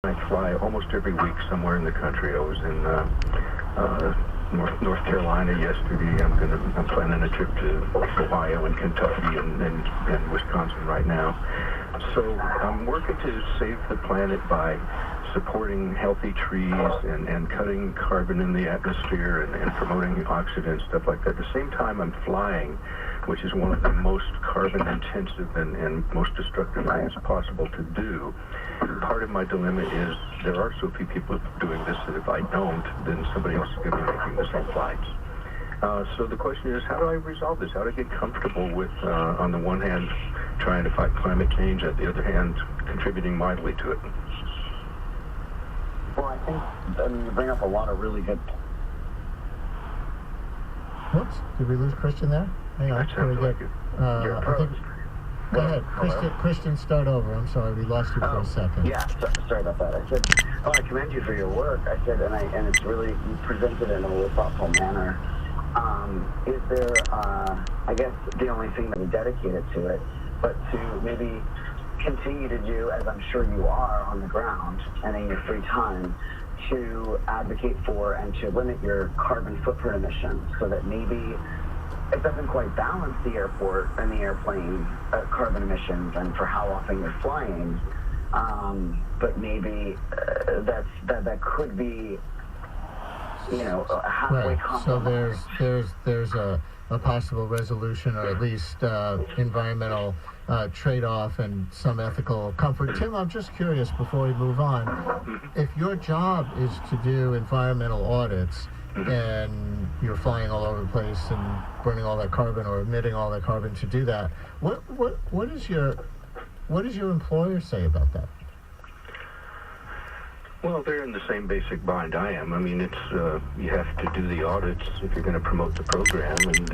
I fly almost every week somewhere in the country. I was in North Carolina yesterday. I'm planning a trip to Ohio and Kentucky and Wisconsin right now. So I'm working to save the planet by supporting healthy trees and cutting carbon in the atmosphere and promoting oxygen, stuff like that. At the same time, I'm flying, which is one of the most carbon-intensive and most destructive things possible to do. Part of my dilemma is there are so few people doing this that if I don't, then somebody else is going to be making the same flights. So the question is, how do I resolve this? How do I get comfortable with, on the one hand, trying to fight climate change, at the other hand, contributing mightily to it? Well, I think you bring up a lot of really good... Whoops, did we lose Christian there? Hang on, That sounds like it. I think... Go ahead, Christian, start over. I'm sorry, we lost you for a second. Yeah, sorry about that. I said, I commend you for your work. I said, and it's really, you presented it in a really thoughtful manner. Is there, I guess, the only thing that we dedicated to it, but to maybe continue to do, as I'm sure you are on the ground and in your free time, to advocate for and to limit your carbon footprint emissions so that maybe it doesn't quite balance the airport and the airplane carbon emissions and for how often you're flying, but maybe that could be, a halfway compromise. So there's a possible resolution, or at least environmental trade-off and some ethical comfort. Tim, I'm just curious before we move on, if your job is to do environmental audits and you're flying all over the place and burning all that carbon or emitting all that carbon to do that, what does your employer say about that? Well, they're in the same basic bind I am. I mean, it's you have to do the audits if you're going to promote the program, and